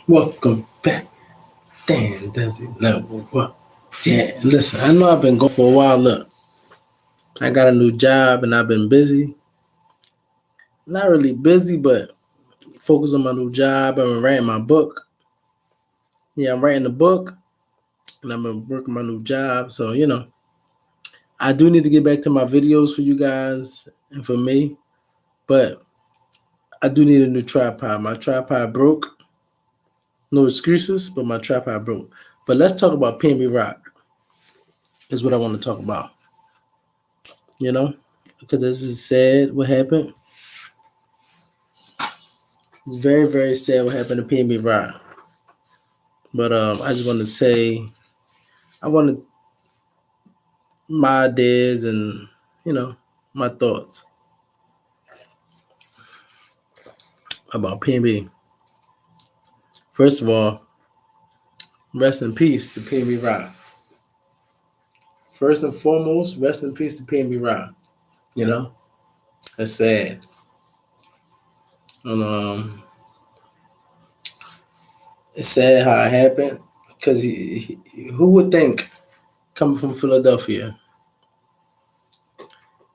Welcome back. Damn, does it know what? Yeah, listen, I know I've been gone for a while. Look, I got a new job and I've been busy. Not really busy, but focused on my new job. I've been writing my book. Yeah, I'm writing the book and I've been working my new job. So, I do need to get back to my videos for you guys and for me, but I do need a new tripod. My tripod broke. No excuses, but my tripod broke. But let's talk about PNB Rock, is what I want to talk about, because this is sad what happened. It's very, very sad what happened to PNB Rock. But I just want to say, I wanted my ideas and, you know, my thoughts about PNB. First of all, rest in peace to PNB Rock. First and foremost, rest in peace to PNB Rock. You know, it's sad. And it's sad how it happened because who would think coming from Philadelphia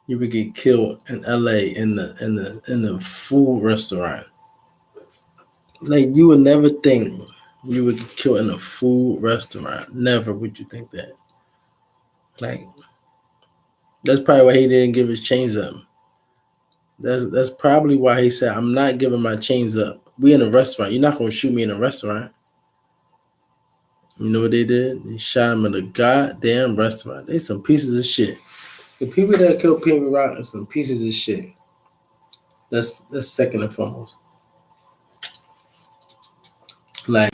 you would get killed in LA in the food restaurant? Like you would never think you would get killed in a food restaurant. Never would you think that. Like that's probably why he didn't give his chains up. That's probably why he said, "I'm not giving my chains up. We in a restaurant. You're not gonna shoot me in a restaurant." You know what they did? They shot him in a goddamn restaurant. They some pieces of shit. The people that killed Pee Rock are some pieces of shit. That's second and foremost. Like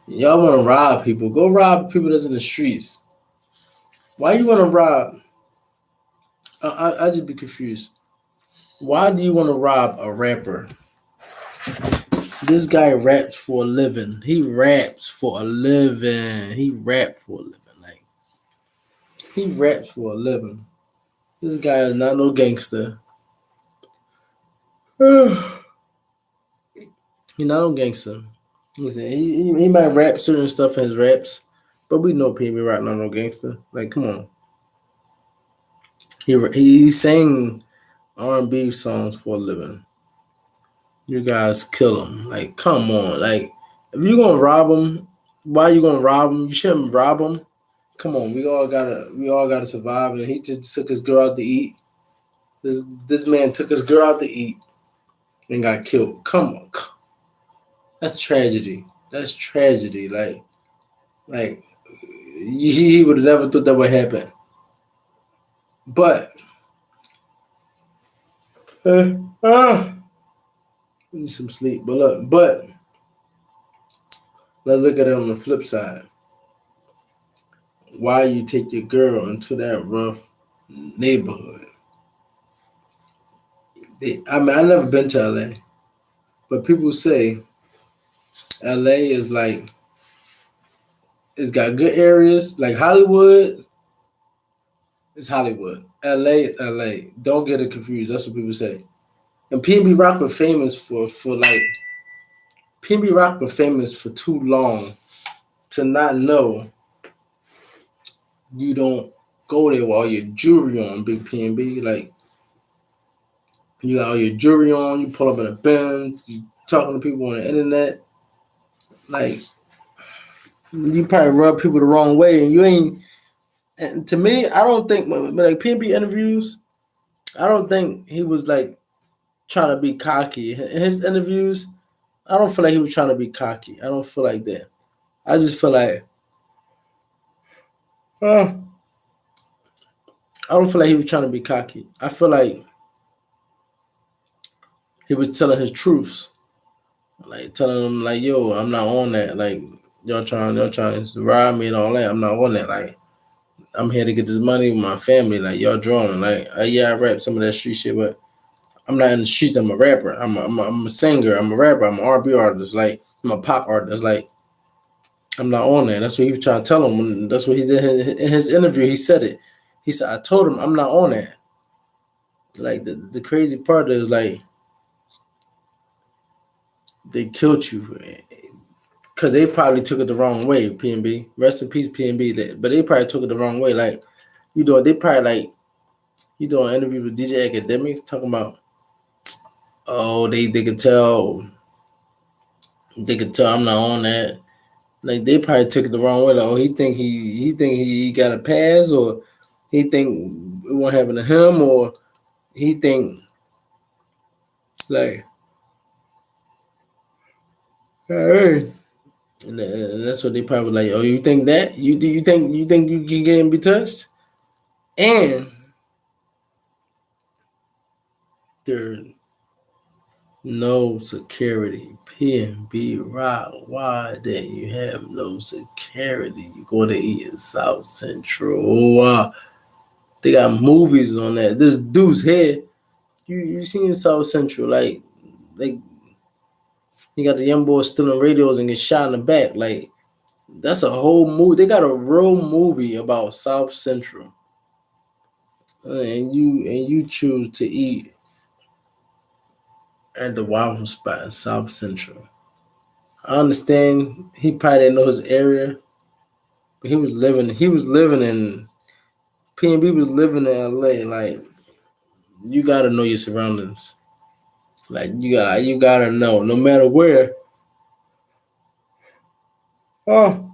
y'all want to rob people? Go rob people that's in the streets. Why you want to rob? I just be confused. Why do you want to rob a rapper? This guy raps for a living. He raps for a living. He raps for a living. Like he raps for a living. This guy is not no gangster. He not no gangster. Listen, he might rap certain stuff in his raps, but we know PB Rock not no gangster. Like, come on. He sang R&B songs for a living. You guys kill him. Like, come on. Like, if you gonna rob him, why you gonna rob him? You shouldn't rob him. Come on, we all gotta survive. And he just took his girl out to eat. This man took his girl out to eat and got killed. Come on, that's tragedy. That's tragedy. Like he would have never thought that would happen. But I need some sleep. But let's look at it on the flip side. Why you take your girl into that rough neighborhood? I mean, I've never been to LA, but people say LA is like it's got good areas like Hollywood. It's Hollywood. LA. Don't get it confused. That's what people say. And PNB Rock were famous for like PNB Rock were famous for too long to not know you don't go there with all your jewelry on, Big PNB. Like you got all your jewelry on, you pull up in a Benz, you talking to people on the internet. Like you probably rub people the wrong way, and you ain't. And to me, I don't think like PNB interviews. I don't think he was like trying to be cocky. In his interviews, I don't feel like he was trying to be cocky. I don't feel like that. I just feel like I don't feel like he was trying to be cocky. I feel like he was telling his truths, like telling them like, "Yo, I'm not on that. Like y'all trying to rob me and all that. I'm not on that. Like I'm here to get this money with my family. Like y'all drawing. Like yeah, I rap some of that street shit, but I'm not in the streets. I'm a rapper. I'm a singer. I'm a rapper. I'm an R&B artist. Like I'm a pop artist. Like I'm not on that. That's what he was trying to tell him. That's what he did in his interview. He said it. He said, "I told him I'm not on that." Like the crazy part is like they killed you because they probably took it the wrong way. PNB, rest in peace, PNB. But they probably took it the wrong way. Like they probably like doing an interview with DJ Academics talking about, oh, they could tell I'm not on that. Like they probably took it the wrong way. Like, oh, he got a pass, or he think it won't happen to him, or he think like, hey, and that's what they probably like. Oh, you think that you think you can get and be touched, and there's no security. PNB Rock. Why didn't you have no security? You go to eat in South Central. They got movies on that. This dude's head. You seen South Central, like you got the young boy stealing radios and get shot in the back. Like that's a whole movie. They got a real movie about South Central, and you choose to eat at the waffle spot in South Central. I understand he probably didn't know his area, but he was living. He was living in PNB. Was living in LA. Like you gotta know your surroundings. Like you gotta know no matter where. Oh,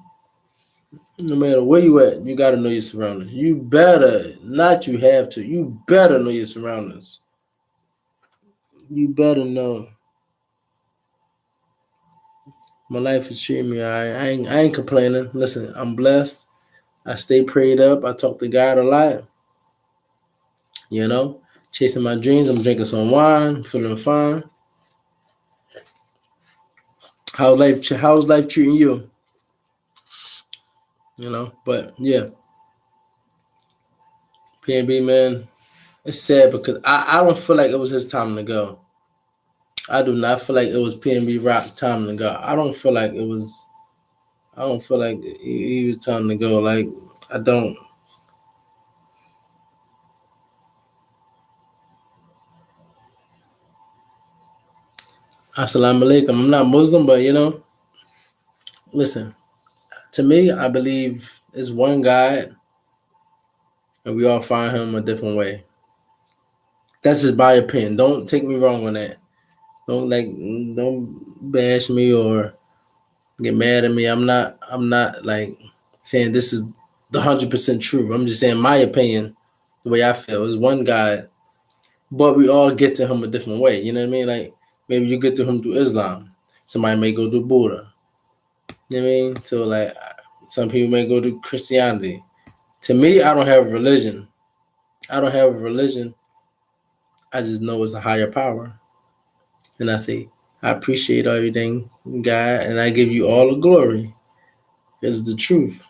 no matter where you at, you gotta know your surroundings. You better not. You have to. You better know your surroundings. You better know. My life is treating me. I ain't complaining. Listen, I'm blessed. I stay prayed up. I talk to God a lot. You know, chasing my dreams. I'm drinking some wine. Feeling fine. How's life treating you? You know, but yeah, PNB man, it's sad because I don't feel like it was his time to go. I do not feel like it was PNB Rock time to go. I don't feel like it was. I don't feel like he was time to go. Like I don't. Assalamu alaikum. I'm not Muslim, but listen. To me, I believe it's one God, and we all find Him a different way. That's just my opinion. Don't take me wrong on that. Don't bash me or get mad at me. I'm not like saying this is the 100% truth. I'm just saying my opinion, the way I feel. Is one God, but we all get to Him a different way. You know what I mean? Like maybe you get to Him through Islam. Somebody may go through Buddha. You know what I mean? So like some people may go to Christianity. To me, I don't have a religion. I don't have a religion. I just know it's a higher power. And I say, I appreciate everything, God, and I give you all the glory. It's the truth.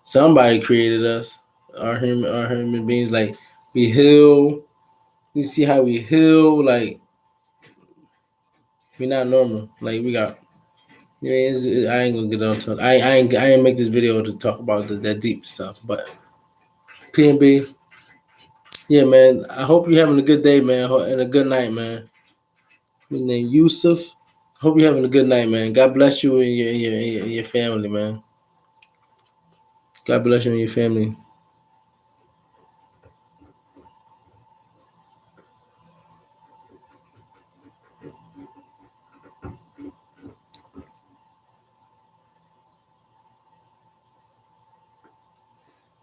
Somebody created us. Our human beings. Like we heal. You see how we heal? Like we not normal. Like we got. I ain't gonna get on to it. I ain't make this video to talk about that deep stuff. But PNB, yeah, man. I hope you're having a good day, man, and a good night, man. My name Yusuf. Hope you're having a good night, man. God bless you and your family, man. God bless you and your family.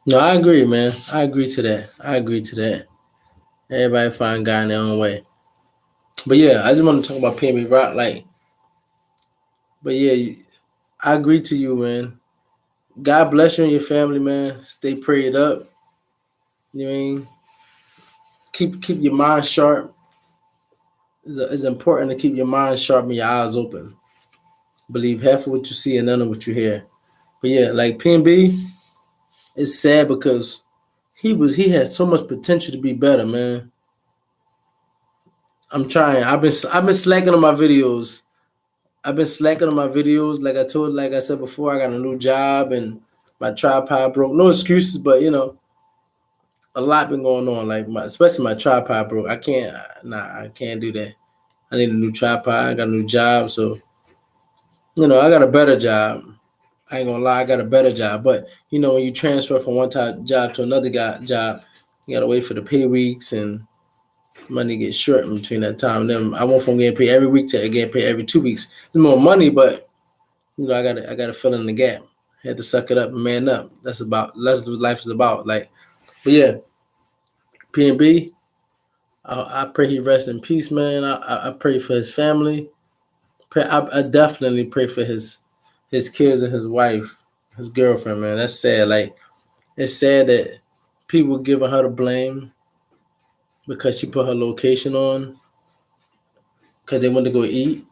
No, I agree, man. I agree to that. I agree to that. Everybody find God in their own way. But yeah, I just want to talk about PNB Rock. But yeah, I agree to you, man. God bless you and your family, man. Stay prayed up. You know what I mean? Keep your mind sharp. It's important to keep your mind sharp and your eyes open. Believe half of what you see and none of what you hear. But yeah, like PNB, it's sad because he had so much potential to be better, man. I'm trying. I've been slacking on my videos. I've been slacking on my videos. Like I said before, I got a new job and my tripod broke. No excuses, but a lot been going on. Like especially my tripod broke. I can't do that. I need a new tripod. I got a new job, so I got a better job. I ain't gonna lie, I got a better job. But when you transfer from one job to another job, you gotta wait for the pay weeks and money gets short in between that time. Then I went from getting paid every week to getting paid every 2 weeks. There's more money, but I gotta fill in the gap. Had to suck it up and man up. That's what life is about. But yeah, PNB. I pray he rests in peace, man. I pray for his family. I definitely pray for his kids and his wife, his girlfriend, man. That's sad. It's sad that people giving her the blame because she put her location on because they went to go eat.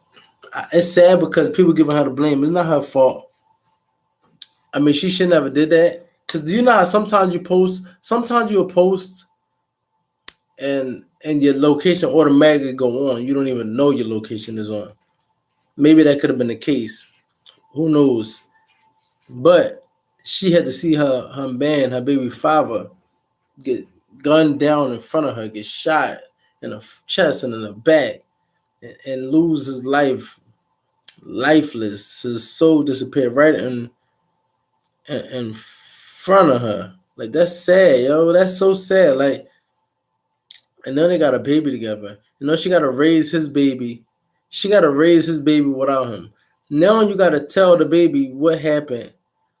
It's sad because people giving her the blame. It's not her fault. I mean, she should never did that. Cause do you know how sometimes you'll post and your location automatically go on. You don't even know your location is on. Maybe that could have been the case. Who knows? But she had to see her man, her baby father, get gunned down in front of her, get shot in the chest and in the back, and lose his life, lifeless. His soul disappeared right in front of her. Like that's sad, yo. That's so sad. And then they got a baby together. She got to raise his baby. She got to raise his baby without him. Now you got to tell the baby what happened.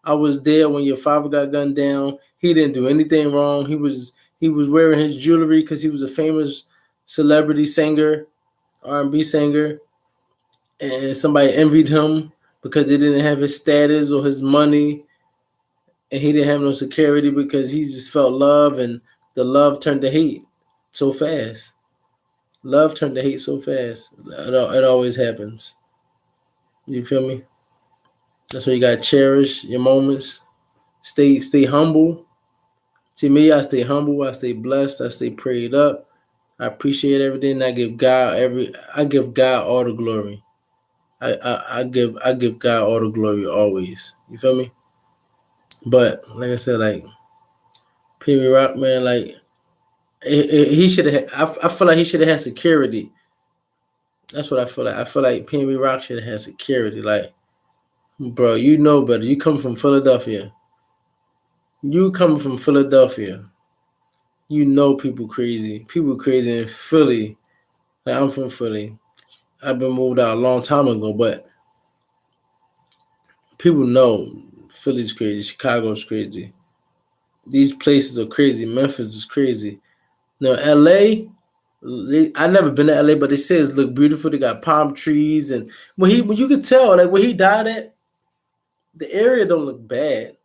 I was there when your father got gunned down. He didn't do anything wrong. He was wearing his jewelry because he was a famous celebrity singer, R&B singer, and somebody envied him because they didn't have his status or his money, and he didn't have no security because he just felt love, and the love turned to hate so fast. Love turned to hate so fast. It always happens. You feel me? That's why you gotta cherish your moments. Stay humble. To me, I stay humble. I stay blessed. I stay prayed up. I appreciate everything. I give God all the glory. I give God all the glory always. You feel me? But like I said, PB Rock, man, he should have. I feel like he should have had security. That's what I feel like. I feel like PNB Rock should have had security. Bro, you know better. You come from Philadelphia. You come from Philadelphia. You know people crazy. People crazy in Philly. I'm from Philly. I've been moved out a long time ago, but people know Philly's crazy. Chicago's crazy. These places are crazy. Memphis is crazy. Now, LA, I never been to LA, but they say it look beautiful. They got palm trees, and when you could tell, where he died at, the area don't look bad,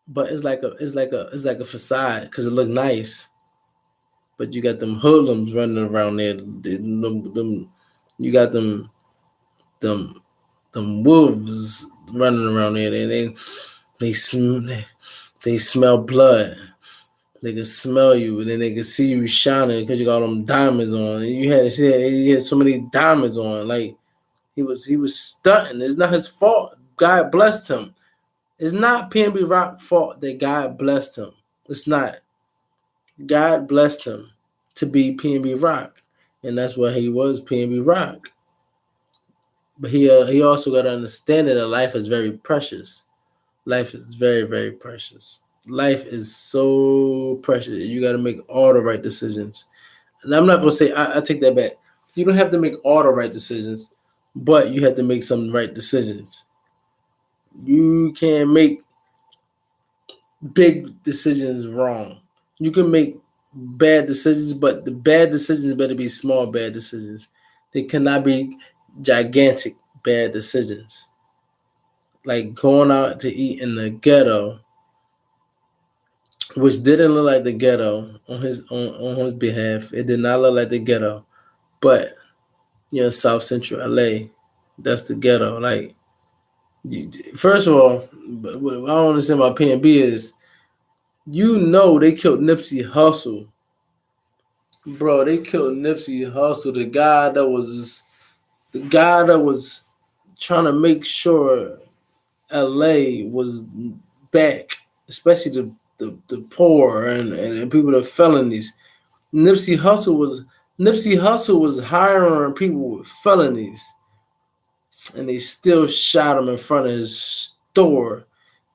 but it's like a facade because it look nice. But you got them hoodlums running around there. You got them them wolves running around there, and they smell blood. They can smell you, and then they can see you shining because you got them diamonds on. And he had so many diamonds on. He was stunting. It's not his fault. God blessed him. It's not PNB Rock fault that God blessed him. It's not. God blessed him to be PNB Rock, and that's why he was PNB Rock. But he also got to understand that life is very precious. Life is very, very precious. Life is so precious. You got to make all the right decisions. And I'm not gonna say I take that back. You don't have to make all the right decisions, but you have to make some right decisions. You can't make big decisions wrong. You can make bad decisions, but the bad decisions better be small bad decisions. They cannot be gigantic bad decisions. Like going out to eat in the ghetto, which didn't look like the ghetto on his behalf. It did not look like the ghetto, but South Central LA, that's the ghetto. First of all, what I don't understand about PNB is, they killed Nipsey Hussle, bro. They killed Nipsey Hussle, the guy that was trying to make sure LA was back, especially the poor and people that felonies. Nipsey Hussle was Nipsey Hussle was hiring people with felonies, and they still shot him in front of his store.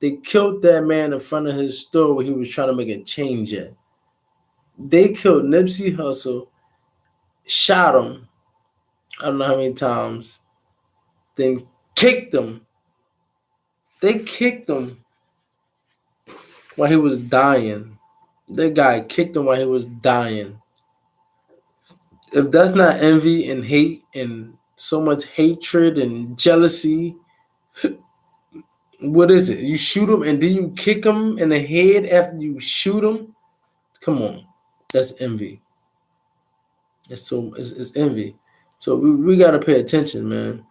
They killed that man in front of his store where he was trying to make a change at. They killed Nipsey Hussle, shot him, I don't know how many times, then kicked him. They kicked him while he was dying. That guy kicked him while he was dying. If that's not envy and hate and so much hatred and jealousy, what is it? You shoot him and then you kick him in the head after you shoot him? Come on. That's envy. It's envy. So we gotta pay attention, man.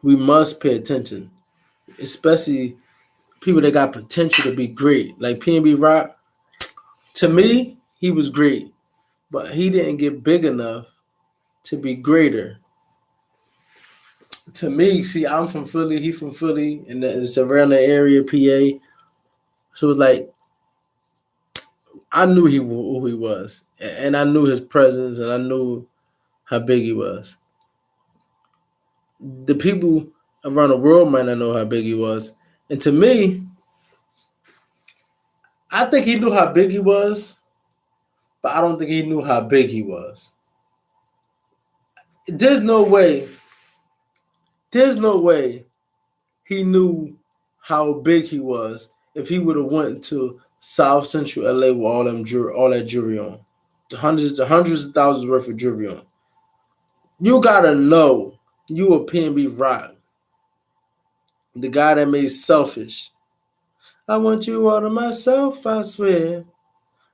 We must pay attention. Especially people that got potential to be great. Like PNB Rock, to me, he was great. But he didn't get big enough to be greater. To me, see, I'm from Philly, he from Philly, and it's around the area, PA. So it's like I knew who he was, and I knew his presence, and I knew how big he was. The people around the world might not know how big he was, and to me, I think he knew how big he was, but I don't think he knew how big he was. There's no way. There's no way he knew how big he was if he would have went to South Central LA with all that jewelry on, hundreds of thousands worth of jewelry on. You gotta know you a PNB Rock, the guy that made Selfish. I want you all to myself, I swear.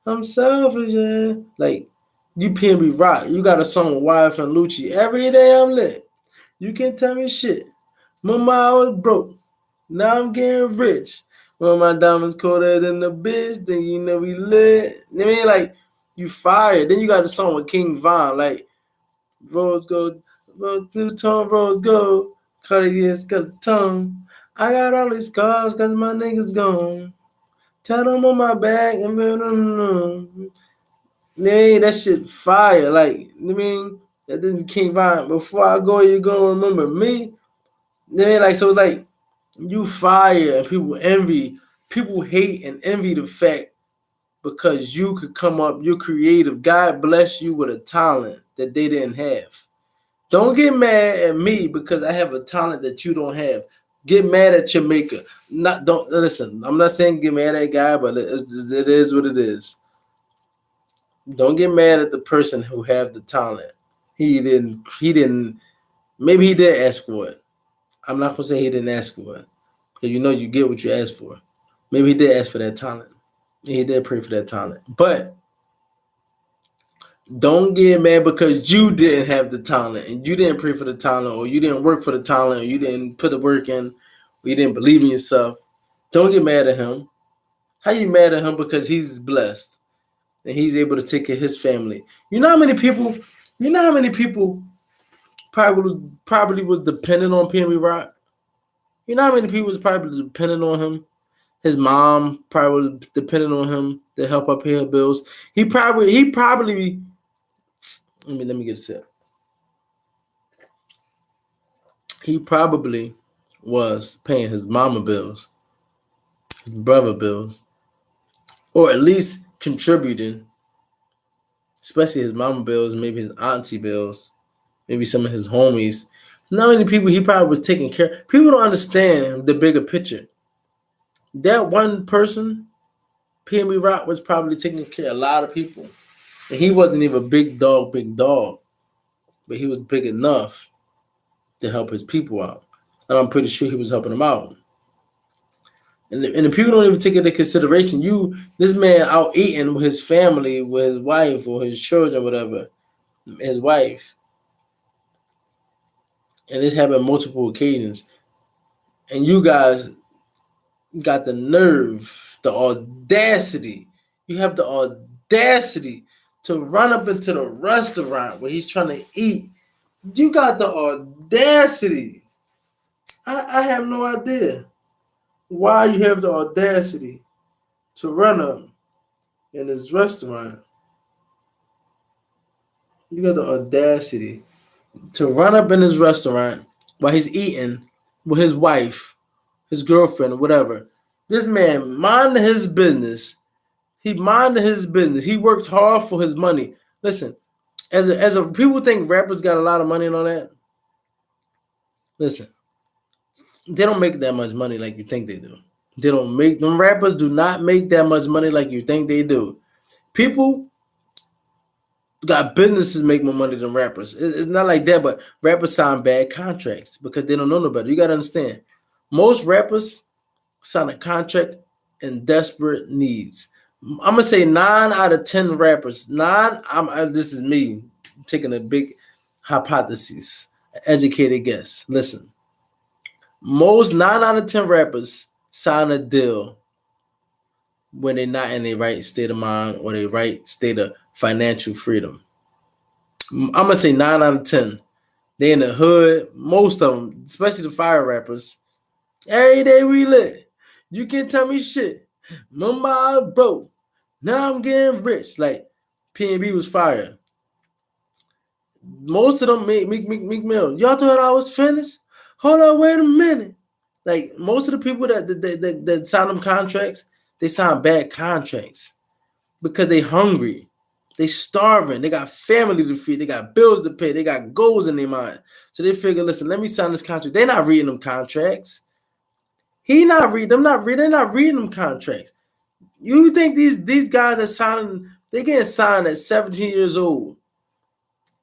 I'm selfish, yeah. Like you PNB Rock, you got a song with YF and Lucci. Every day I'm lit. You can't tell me shit. Mama, I was broke. Now I'm getting rich. When my diamonds colder than the bitch, then you know we lit. I mean, like, you fired. Then you got the song with King Von, like, rose gold, blue tone, rose gold, Cartier's got a tongue. I got all these scars because my niggas gone. Tell them on my back and hey, that shit fire. Like, I mean, that didn't King Von. Before I go, you gonna remember me. I mean, like, so like, you fire and people envy, people hate and envy the fact because you could come up, you're creative. God bless you with a talent that they didn't have. Don't get mad at me because I have a talent that you don't have. Get mad at your maker. Don't listen. I'm not saying get mad at that guy, but it is what it is. Don't get mad at the person who have the talent. He didn't. Maybe he did ask for it. I'm not gonna say he didn't ask for it. Because you know you get what you ask for. Maybe he did ask for that talent. He did pray for that talent. But don't get mad because you didn't have the talent and you didn't pray for the talent or you didn't work for the talent or you didn't put the work in or you didn't believe in yourself. Don't get mad at him. How you mad at him because he's blessed and he's able to take care of his family? You know how many people probably was dependent on PNB Rock? You know how many people was probably dependent on him? His mom probably was dependent on him to help her pay her bills. He probably let me get a sip. He probably was paying his mama bills, his brother bills, or at least contributing, especially his mama bills, maybe his auntie bills, maybe some of his homies. Not many people he probably was taking care. People don't understand the bigger picture. That one person, PNB Rock, was probably taking care of a lot of people. And he wasn't even a big dog, but he was big enough to help his people out. And I'm pretty sure he was helping them out. And the people don't even take into consideration this man out eating with his family, with his wife or his children, whatever, his wife. And this happened multiple occasions. And you guys got the nerve, the audacity. You have the audacity to run up into the restaurant where he's trying to eat. You got the audacity. I have no idea why you have the audacity to run up in this restaurant You got the audacity to run up in his restaurant while he's eating with his wife, his girlfriend, or whatever. This man minded his business. He minded his business. He worked hard for his money. Listen, as a people think rappers got a lot of money and all that. Listen, they don't make that much money like you think they do. They don't make them rappers do not make that much money like you think they do. People got businesses make more money than rappers. It's not like that, but rappers sign bad contracts because they don't know no better. You gotta understand. Most rappers sign a contract in desperate needs. I'm gonna say 9 out of 10 rappers. This is me taking a big hypothesis, educated guess. Listen, most 9 out of 10 rappers sign a deal when they're not in the right state of mind or the right state of financial freedom. I'm gonna say 9 out of 10. They in the hood. Most of them, especially the fire rappers. Every day we lit. You can't tell me shit. Remember I was broke. Now I'm getting rich. Like PNB was fire. Most of them make Meek Mill. Y'all thought I was finished? Hold on, wait a minute. Like most of the people that sign them contracts, they sign bad contracts because they hungry. They starving. They got family to feed. They got bills to pay. They got goals in their mind. So they figure, listen, let me sign this contract. They're not reading them contracts. They're not reading them contracts. You think these guys are signing, they getting signed at 17 years old,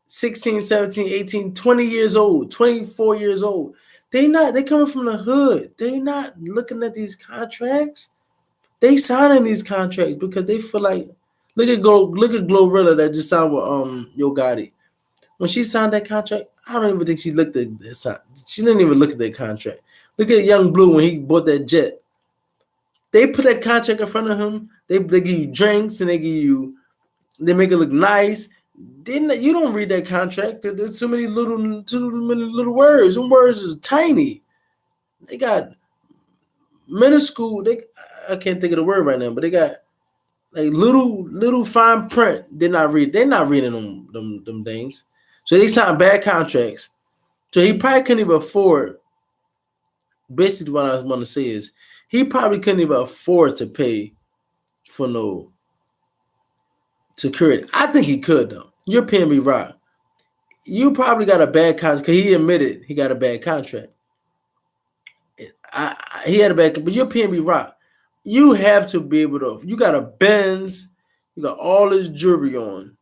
16, 17, 18, 20 years old, 24 years old. They coming from the hood. They not looking at these contracts. They signing these contracts because they feel like, look at Glorilla that just signed with Yo Gotti. When she signed that contract, I don't even think she looked at that. She didn't even look at that contract. Look at Young Blue when he bought that jet. They put that contract in front of him. They give you drinks and they make it look nice. You don't read that contract. There's too many little words. Them words is tiny. They got minuscule. I can't think of the word right now, but they got like little fine print. They're not reading them things. So they signed bad contracts. So he probably couldn't even afford. Basically, what I want to say is he probably couldn't even afford to pay for no security. I think he could though. You're paying me right. You probably got a bad contract because he admitted he got a bad contract. He had a bad, but you're paying me right. You have to be able to. You got a Benz. You got all this jewelry on,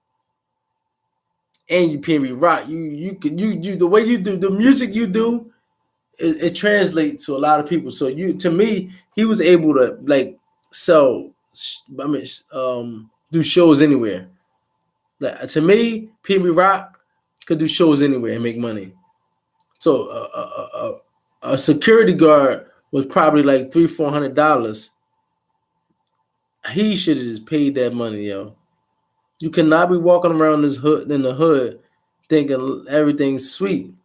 and you paying me right. You the way you do the music you do. It translates to a lot of people. So to me, he was able to like sell. I mean, do shows anywhere. Like to me, PB Rock could do shows anywhere and make money. So a security guard was probably like $300-400. He should have just paid that money, yo. You cannot be walking around this hood in the hood thinking everything's sweet.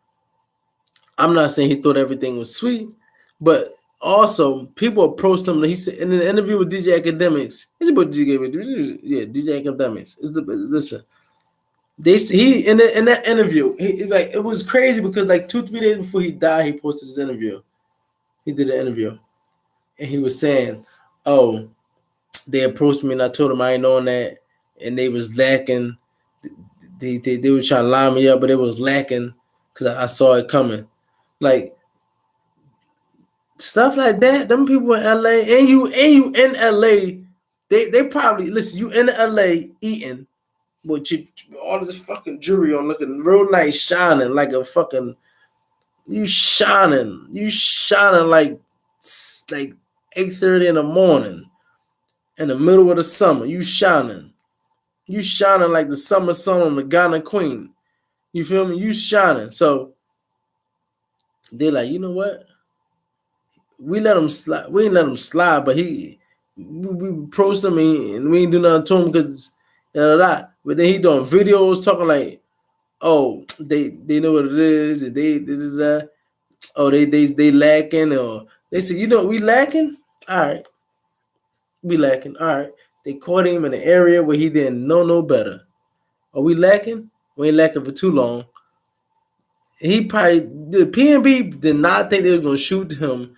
I'm not saying he thought everything was sweet, but also people approached him. He said in an interview with DJ Academics, he's about DJ Academics. Listen, he in that interview, like it was crazy because like 2-3 days before he died, he posted his interview. He did an interview, and he was saying, "Oh, they approached me and I told them I ain't knowing that, and they was lacking. They were trying to line me up, but it was lacking because I saw it coming." Like stuff like that. Them people in LA and you in LA, they probably listen. You in LA eating with all this fucking jewelry on, looking real nice, shining like a fucking. You shining like 8:30 in the morning, in the middle of the summer. You shining like the summer sun on the Ghana Queen. You feel me? You shining. So they're like, you know what? We let him slide. We ain't let him slide, but we approached him and we ain't do nothing to him because But then he doing videos talking like, oh, they know what it is, and they lacking, or they said, we lacking. All right, we lacking. All right, they caught him in an area where he didn't know no better. Are we lacking? We ain't lacking for too long. He probably the PNB did not think they was gonna shoot him.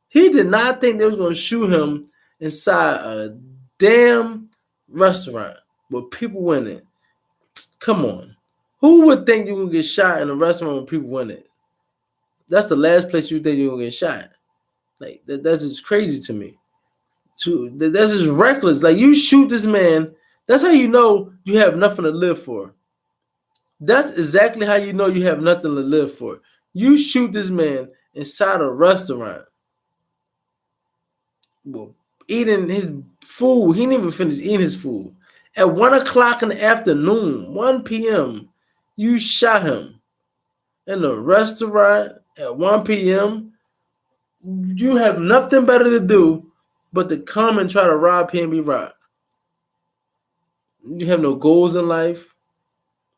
He did not think they was gonna shoot him inside a damn restaurant with people in it. Come on. Who would think you gonna get shot in a restaurant with people in it? That's the last place you think you're gonna get shot. Like that's just crazy to me. That's just reckless. Like you shoot this man, that's how you know you have nothing to live for. That's exactly how you know you have nothing to live for. You shoot this man inside a restaurant, well, eating his food. He didn't even finish eating his food. At 1 o'clock in the afternoon, 1 p.m., you shot him in a restaurant at 1 p.m. You have nothing better to do but to come and try to rob PNB Rock. You have no goals in life,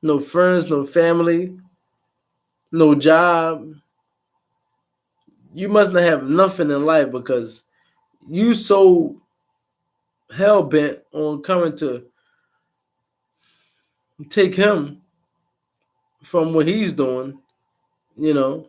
no friends, no family, no job. You must not have nothing in life because you so hell bent on coming to take him from what he's doing, you know,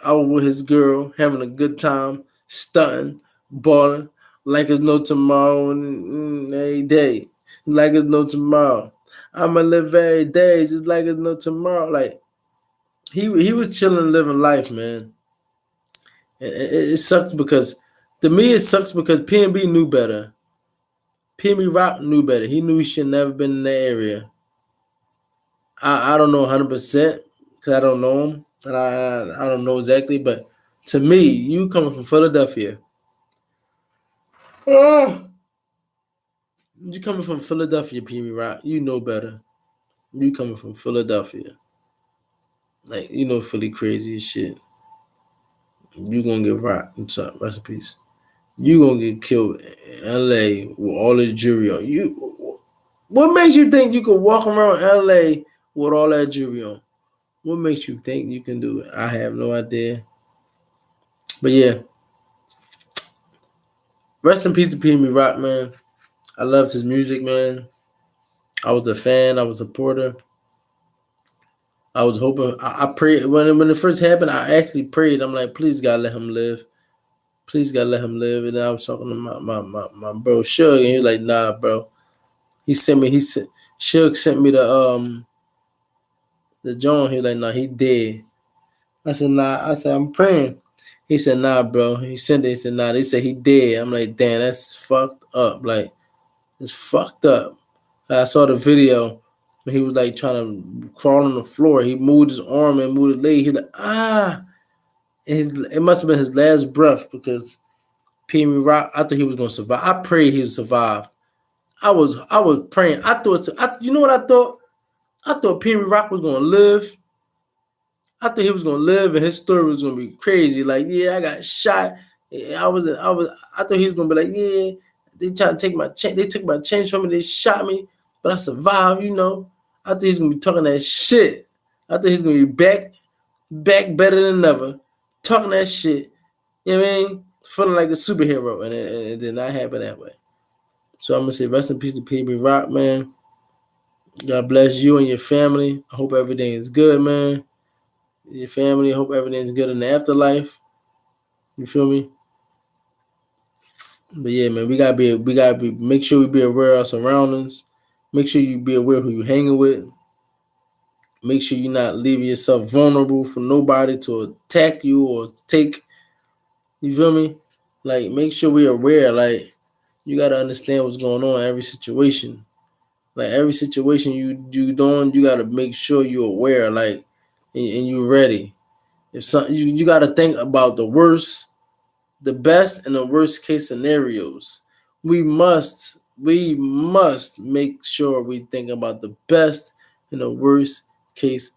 out with his girl, having a good time, stunting, balling, like there's no tomorrow and every day, like there's no tomorrow. I'ma live every day just like there's no tomorrow. Like he was chilling, living life, man. It sucks because to me it sucks because PNB knew better. PNB Rock knew better. He knew he should never been in that area. I don't know 100% because I don't know him and I don't know exactly, but to me, you coming from Philadelphia, you coming from Philadelphia, PB Rock, you know better. You coming from Philadelphia, like you know Philly crazy as shit. You gonna get rocked. What's up? Rest in peace. You gonna get killed in L.A. with all this jewelry on you. What makes you think you could walk around L.A. with all that jewelry on? What makes you think you can do it? I have no idea. But yeah, rest in peace to PB Rock, man. I loved his music, man. I was a fan. I was a supporter. I was hoping. I prayed when it first happened. I actually prayed. I'm like, please God, let him live. Please God, let him live. And then I was talking to my bro Shug, and he was like, nah, bro. He sent me. Shug sent me the John. He was like, nah, he dead. I said, nah. I said, I'm praying. He said, nah, bro. He sent it. He said, nah. They said he dead. I'm like, damn, that's fucked up. Like, it's fucked up. I saw the video when he was like trying to crawl on the floor. He moved his arm and moved his leg. He's like, ah. It must have been his last breath because PNB Rock, I thought he was gonna survive. I prayed he would survive. I was praying. You know what I thought? I thought PNB Rock was gonna live. I thought he was gonna live and his story was gonna be crazy. Like, yeah, I got shot. I thought he was gonna be like, yeah, they tried to take my chain. They took my chain from me. They shot me, but I survived. You know, I thought he was gonna be talking that shit. I thought he was gonna be back better than ever, talking that shit. You know what I mean? Feeling like a superhero, and it did not happen that way. So I'm gonna say rest in peace to PB Rock, man. God bless you and your family. I hope everything is good, man. Your family, I hope everything's good in the afterlife. You feel me? But yeah, man, we gotta be, make sure we be aware of our surroundings. Make sure you be aware who you hanging with. Make sure you're not leaving yourself vulnerable for nobody to attack you or take. You feel me? Like, make sure we're aware. Like, you gotta understand what's going on in every situation. Like every situation you doing, you gotta make sure you're aware. Like, and you're ready. If something you gotta think about the worst, the best, and the worst case scenarios. We must make sure we think about the best and the worst case